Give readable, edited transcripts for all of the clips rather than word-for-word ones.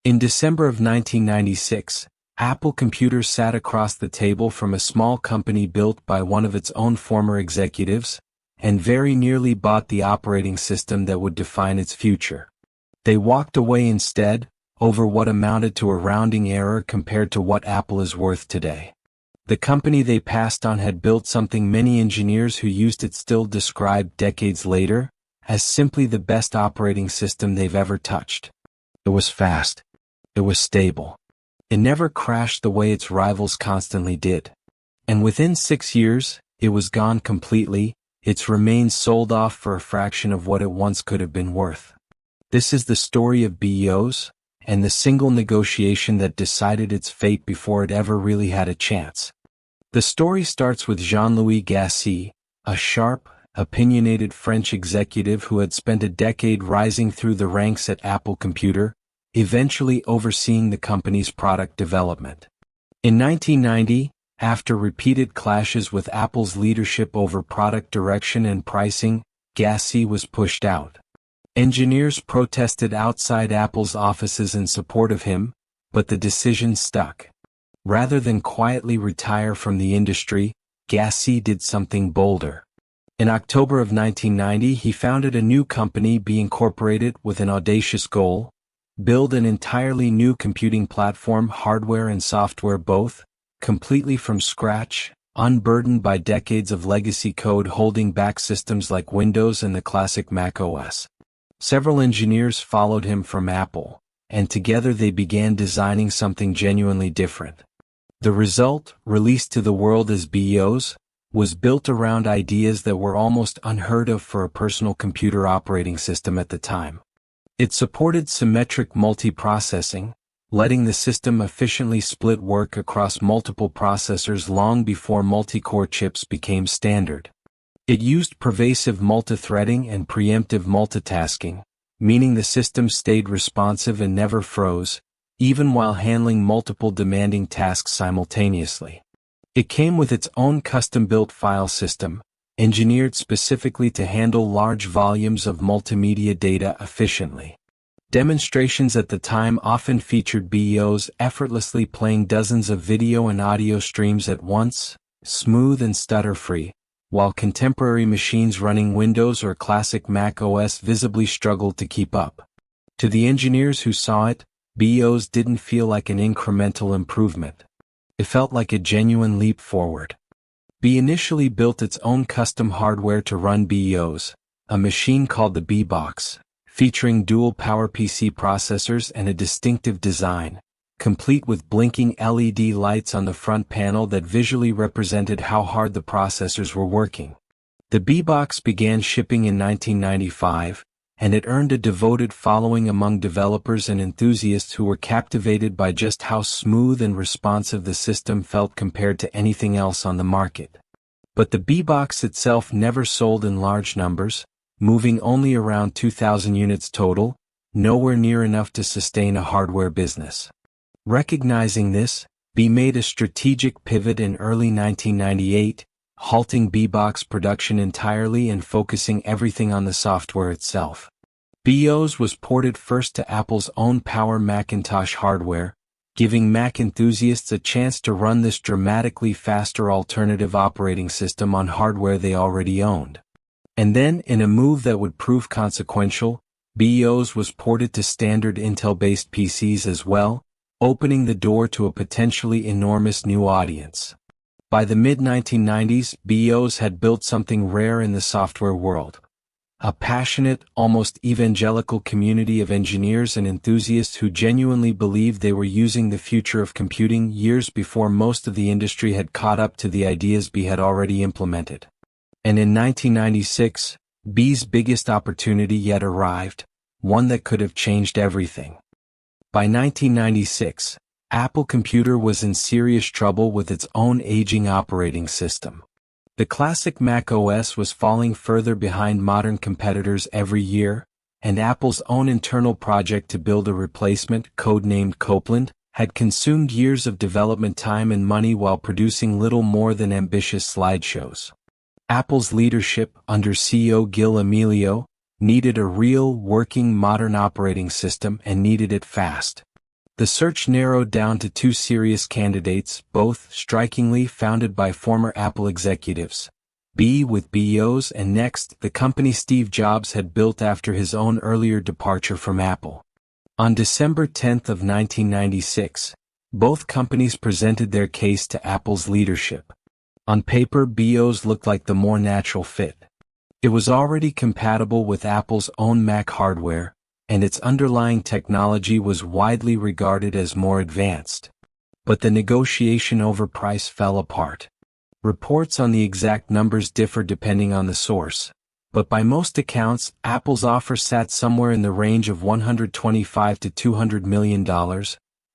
In December of 1996, Apple Computers sat across the table from a small company built by one of its own former executives, and very nearly bought the operating system that would define its future. They walked away instead, over what amounted to a rounding error compared to what Apple is worth today. The company they passed on had built something many engineers who used it still describe decades later as simply the best operating system they've ever touched. It was fast. It was stable. It never crashed the way its rivals constantly did. And within 6 years, it was gone completely, its remains sold off for a fraction of what it once could have been worth. This is the story of BeOS, and the single negotiation that decided its fate before it ever really had a chance. The story starts with Jean-Louis Gassée, a sharp, opinionated French executive who had spent a decade rising through the ranks at Apple Computer, eventually overseeing the company's product development. In 1990, after repeated clashes with Apple's leadership over product direction and pricing, Gassée was pushed out. Engineers protested outside Apple's offices in support of him, but the decision stuck. Rather than quietly retire from the industry, Gassée did something bolder. In October of 1990, he founded a new company, Be Incorporated, with an audacious goal: build an entirely new computing platform, hardware and software both, completely from scratch, unburdened by decades of legacy code holding back systems like Windows and the classic Mac OS. Several engineers followed him from Apple, and together they began designing something genuinely different. The result, released to the world as BeOS, was built around ideas that were almost unheard of for a personal computer operating system at the time. It supported symmetric multiprocessing, letting the system efficiently split work across multiple processors long before multi-core chips became standard. It used pervasive multithreading and preemptive multitasking, meaning the system stayed responsive and never froze, even while handling multiple demanding tasks simultaneously. It came with its own custom-built file system, engineered specifically to handle large volumes of multimedia data efficiently. Demonstrations at the time often featured BeOS effortlessly playing dozens of video and audio streams at once, smooth and stutter-free, while contemporary machines running Windows or classic Mac OS visibly struggled to keep up. To the engineers who saw it, BeOS didn't feel like an incremental improvement. It felt like a genuine leap forward. Be initially built its own custom hardware to run BeOS, a machine called the B-Box, featuring dual PowerPC processors and a distinctive design, complete with blinking LED lights on the front panel that visually represented how hard the processors were working. The B-Box began shipping in 1995, and it earned a devoted following among developers and enthusiasts who were captivated by just how smooth and responsive the system felt compared to anything else on the market. But the B-Box itself never sold in large numbers, moving only around 2,000 units total, nowhere near enough to sustain a hardware business. Recognizing this, Be made a strategic pivot in early 1998, halting B-Box production entirely and focusing everything on the software itself. BeOS was ported first to Apple's own Power Macintosh hardware, giving Mac enthusiasts a chance to run this dramatically faster alternative operating system on hardware they already owned. And then, in a move that would prove consequential, BeOS was ported to standard Intel-based PCs as well, opening the door to a potentially enormous new audience. By the mid-1990s, BeOS had built something rare in the software world. A passionate, almost evangelical community of engineers and enthusiasts who genuinely believed they were using the future of computing years before most of the industry had caught up to the ideas Be had already implemented. And in 1996, Be's biggest opportunity yet arrived, one that could have changed everything. By 1996, Apple Computer was in serious trouble with its own aging operating system. The classic Mac OS was falling further behind modern competitors every year, and Apple's own internal project to build a replacement, codenamed Copeland, had consumed years of development time and money while producing little more than ambitious slideshows. Apple's leadership, under CEO Gil Amelio, needed a real, working modern operating system and needed it fast. The search narrowed down to two serious candidates, both, strikingly, founded by former Apple executives. B with BeOS and Next, the company Steve Jobs had built after his own earlier departure from Apple. On December 10 of 1996, both companies presented their case to Apple's leadership. On paper, BeOS looked like the more natural fit. It was already compatible with Apple's own Mac hardware, and its underlying technology was widely regarded as more advanced. But the negotiation over price fell apart. Reports on the exact numbers differ depending on the source, but by most accounts, Apple's offer sat somewhere in the range of $125 to $200 million,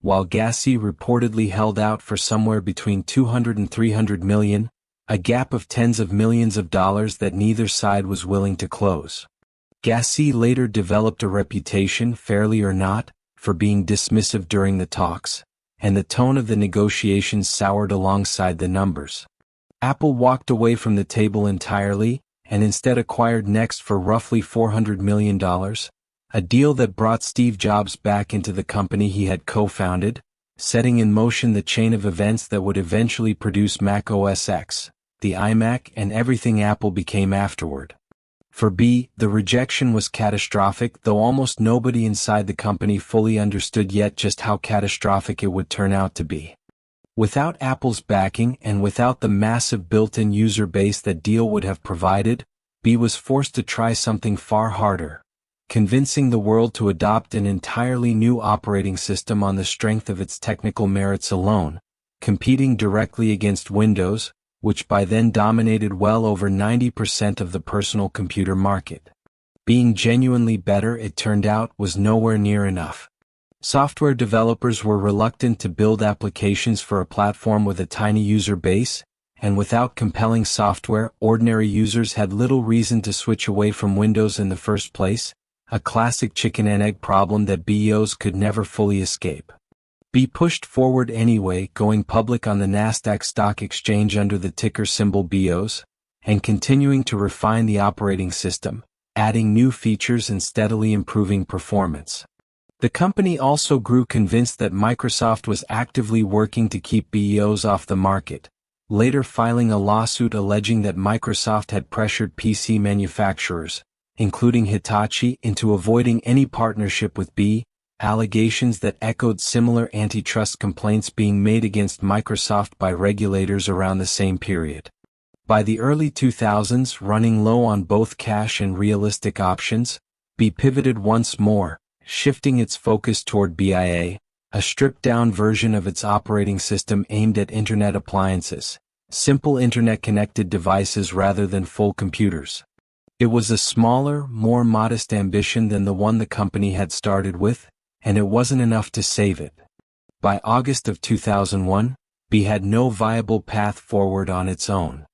while Gassée reportedly held out for somewhere between $200 and $300 million, a gap of tens of millions of dollars that neither side was willing to close. Gassée later developed a reputation, fairly or not, for being dismissive during the talks, and the tone of the negotiations soured alongside the numbers. Apple walked away from the table entirely, and instead acquired Next for roughly $400 million, a deal that brought Steve Jobs back into the company he had co-founded, setting in motion the chain of events that would eventually produce Mac OS X, the iMac, and everything Apple became afterward. For B, the rejection was catastrophic, though almost nobody inside the company fully understood yet just how catastrophic it would turn out to be. Without Apple's backing and without the massive built-in user base that deal would have provided, B was forced to try something far harder, convincing the world to adopt an entirely new operating system on the strength of its technical merits alone, competing directly against Windows, which by then dominated well over 90% of the personal computer market. Being genuinely better, it turned out, was nowhere near enough. Software developers were reluctant to build applications for a platform with a tiny user base, and without compelling software, ordinary users had little reason to switch away from Windows in the first place, a classic chicken and egg problem that BeOS could never fully escape. B pushed forward anyway, going public on the Nasdaq Stock Exchange under the ticker symbol BeOS, and continuing to refine the operating system, adding new features and steadily improving performance. The company also grew convinced that Microsoft was actively working to keep BeOS off the market, later filing a lawsuit alleging that Microsoft had pressured PC manufacturers, including Hitachi, into avoiding any partnership with B, allegations that echoed similar antitrust complaints being made against Microsoft by regulators around the same period. By the early 2000s, running low on both cash and realistic options, B pivoted once more, shifting its focus toward BIA, a stripped-down version of its operating system aimed at Internet appliances, simple Internet-connected devices rather than full computers. It was a smaller, more modest ambition than the one the company had started with, and it wasn't enough to save it. By August of 2001, B had no viable path forward on its own.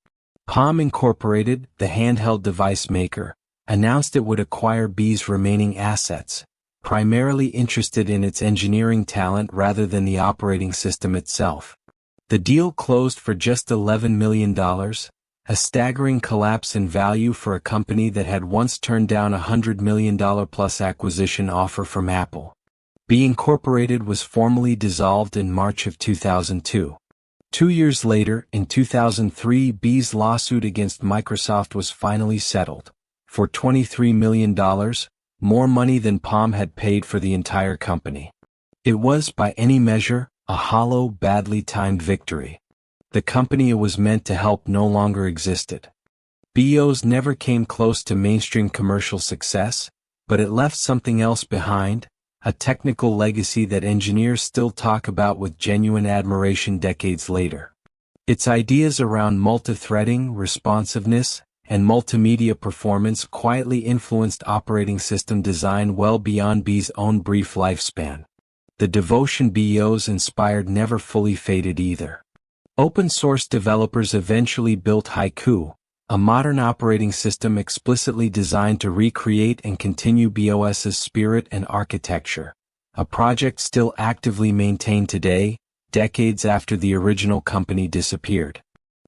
Palm Incorporated, the handheld device maker, announced it would acquire B's remaining assets, primarily interested in its engineering talent rather than the operating system itself. The deal closed for just $11 million, a staggering collapse in value for a company that had once turned down a $100 million plus acquisition offer from Apple. B Incorporated was formally dissolved in March of 2002. 2 years later, in 2003, B's lawsuit against Microsoft was finally settled, for $23 million, more money than Palm had paid for the entire company. It was, by any measure, a hollow, badly timed victory. The company it was meant to help no longer existed. BeOS never came close to mainstream commercial success, but it left something else behind, a technical legacy that engineers still talk about with genuine admiration decades later. Its ideas around multithreading, responsiveness, and multimedia performance quietly influenced operating system design well beyond B's own brief lifespan. The devotion BeOS inspired never fully faded either. Open-source developers eventually built Haiku, a modern operating system explicitly designed to recreate and continue BeOS's spirit and architecture, a project still actively maintained today, decades after the original company disappeared.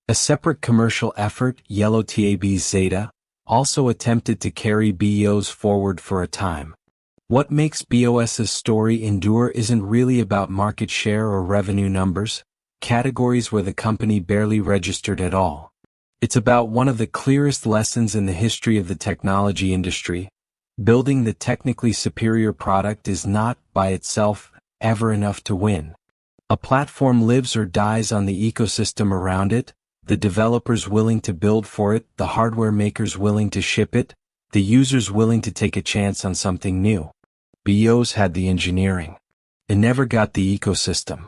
A separate commercial effort, Yellow Tab's Zeta, also attempted to carry BeOS forward for a time. What makes BeOS's story endure isn't really about market share or revenue numbers, categories where the company barely registered at all. It's about one of the clearest lessons in the history of the technology industry. Building the technically superior product is not, by itself, ever enough to win. A platform lives or dies on the ecosystem around it, the developers willing to build for it, the hardware makers willing to ship it, the users willing to take a chance on something new. BeOS had the engineering. It never got the ecosystem.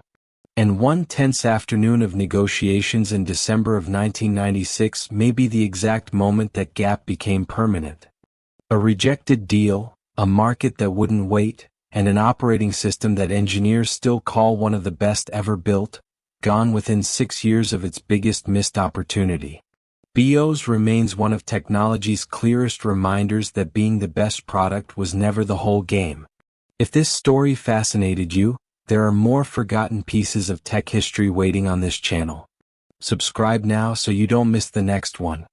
And one tense afternoon of negotiations in December of 1996 may be the exact moment that gap became permanent. A rejected deal, a market that wouldn't wait, and an operating system that engineers still call one of the best ever built, gone within 6 years of its biggest missed opportunity. BeOS remains one of technology's clearest reminders that being the best product was never the whole game. If this story fascinated you, there are more forgotten pieces of tech history waiting on this channel. Subscribe now so you don't miss the next one.